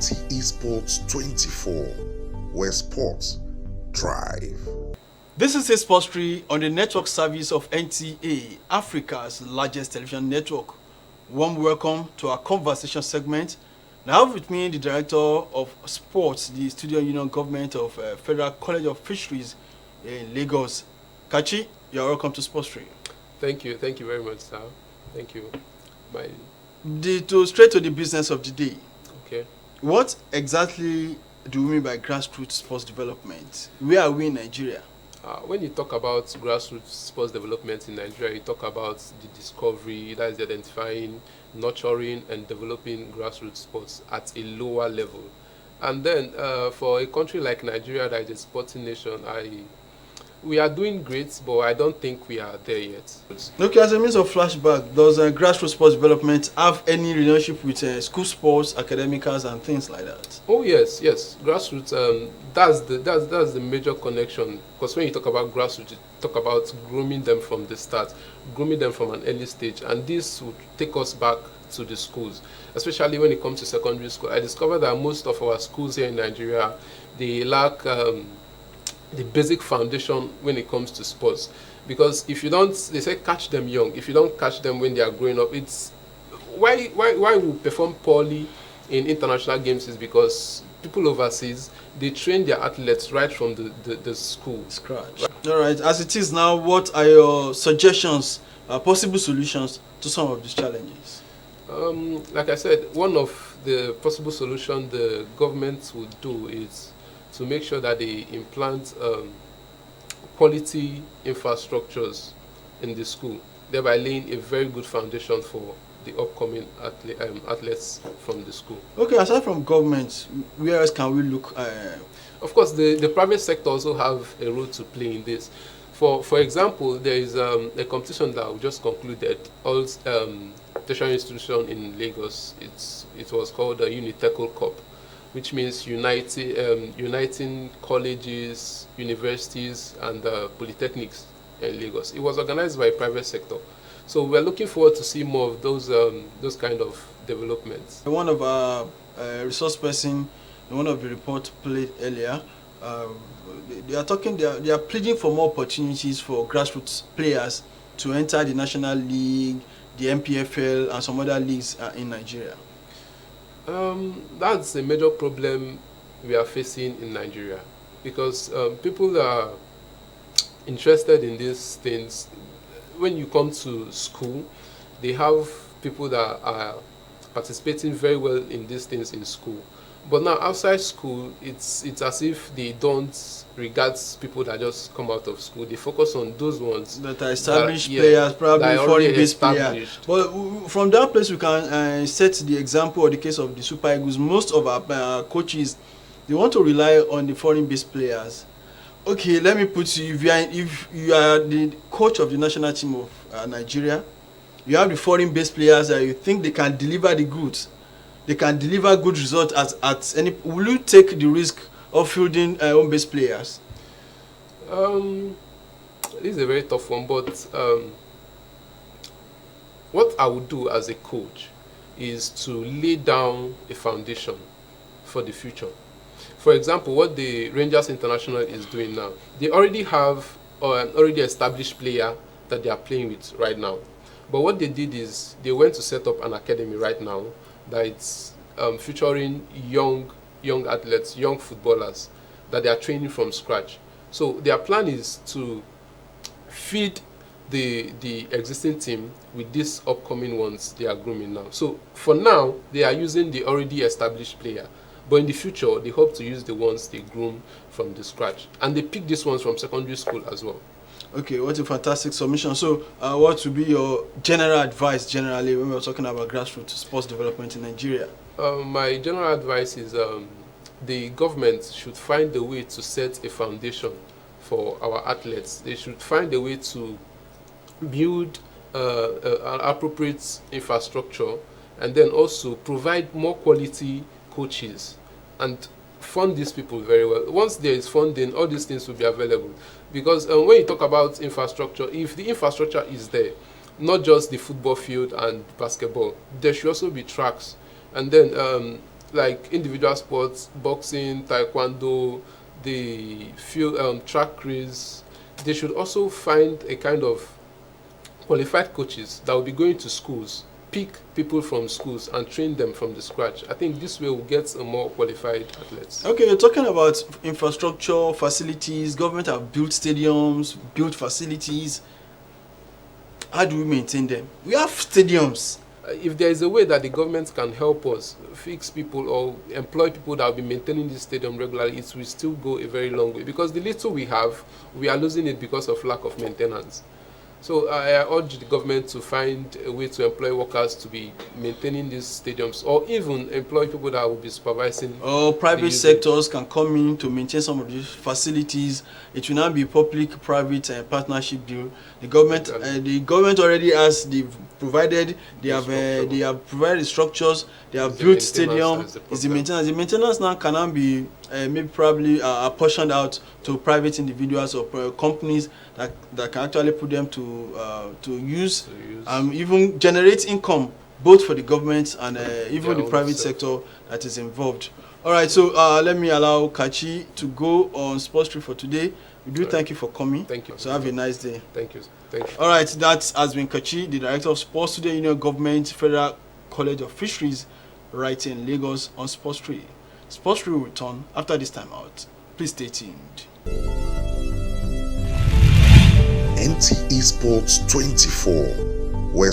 NT Esports 24, where sports thrive. This is History on the network service of NTA, Africa's largest television network. Warm welcome to our conversation segment. Now I have with me the Director of Sports, the Student Union Government of Federal College of Fisheries in Lagos. Kachi, you are welcome to Sports. Thank you very much, sir. Thank you. Bye. Straight to the business of the day. Okay. What exactly do we mean by grassroots sports development? Where are we in Nigeria? When you talk about grassroots sports development in Nigeria, you talk about the discovery, that is identifying, nurturing, and developing grassroots sports at a lower level. And then for a country like Nigeria that is a sporting nation, we are doing great, but I don't think we are there yet. Okay, as a means of flashback, does grassroots sports development have any relationship with school sports, academicals, and things like that? Oh yes. Grassroots. That's the major connection. Because when you talk about grassroots, you talk about grooming them from the start, grooming them from an early stage, and this would take us back to the schools, especially when it comes to secondary school. I discovered that most of our schools here in Nigeria, they lack the basic foundation when it comes to sports, because if you don't, they say catch them young. If you don't catch them when they are growing up, it's why we perform poorly in international games is because people overseas, they train their athletes right from the school scratch. All right, as it is now, what are your suggestions, possible solutions to some of these challenges? Like I said, one of the possible solutions the government would do is to make sure that they implant quality infrastructures in the school, thereby laying a very good foundation for the upcoming athletes from the school. Okay, aside from government, where else can we look? Of course, the private sector also have a role to play in this. For example, there is a competition that we just concluded, all tertiary institution in Lagos. It was called the Uniteco Cup, which means uniting colleges, universities, and polytechnics in Lagos. It was organized by private sector. So we're looking forward to see more of those kind of developments. One of our resource person in one of the reports played earlier, they are pleading for more opportunities for grassroots players to enter the National League, the MPFL, and some other leagues in Nigeria. That's a major problem we are facing in Nigeria, because people are interested in these things. When you come to school, they have people that are participating very well in these things in school. But now outside school, it's as if they don't regard people that just come out of school. They focus on those ones that are established players, probably foreign-based players. But from that place, we can set the example or the case of the Super Eagles. Most of our coaches, they want to rely on the foreign-based players. Okay, let me put you, if you are the coach of the national team of Nigeria, you have the foreign-based players that you think they can deliver the goods. They can deliver good results at any. Will you take the risk of fielding home-based players? This is a very tough one, but what I would do as a coach is to lay down a foundation for the future. For example, what the Rangers International is doing now, they already have an already established player that they are playing with right now. But what they did is they went to set up an academy right now that it's featuring young athletes, young footballers that they are training from scratch. So their plan is to feed the existing team with these upcoming ones they are grooming now. So for now, they are using the already established player. But in the future, they hope to use the ones they groom from the scratch. And they pick these ones from secondary school as well. Okay, what a fantastic submission. So what would be your general advice generally when we're talking about grassroots sports development in Nigeria? My general advice is the government should find a way to set a foundation for our athletes. They should find a way to build an appropriate infrastructure, and then also provide more quality coaches and fund these people very well. Once there is funding, all these things will be available. Because when you talk about infrastructure, if the infrastructure is there, not just the football field and basketball, there should also be tracks. And then like individual sports, boxing, taekwondo, the field track race, they should also find a kind of qualified coaches that will be going to schools, pick people from schools and train them from the scratch. I think this way we'll get a more qualified athletes. Okay, you're talking about infrastructure, facilities. Government have built stadiums, built facilities. How do we maintain them? We have stadiums. If there is a way that the government can help us fix people or employ people that will be maintaining this stadium regularly, it will still go a very long way. Because the little we have, we are losing it because of lack of maintenance. So I urge the government to find a way to employ workers to be maintaining these stadiums, or even employ people that will be supervising. Or private sectors can come in to maintain some of these facilities. It will not be public-private partnership deal. The government already has provided. They have provided structures. They have built stadiums. It's the maintenance. The maintenance now cannot be maybe probably portioned out to private individuals or companies that can actually put them to use even generate income both for the government and even the private sector that is involved. All right, so let me allow Kachi to go on Sports Street for today. We do thank you for coming. Thank you. So have a nice day. Thank you. Thank you. All right, that has been Kachi, the Director of Sports Today Union Government Federal College of Fisheries, right in Lagos on Sports Street. Sports Street will return after this time out. Please stay tuned. NTE Sports 24, where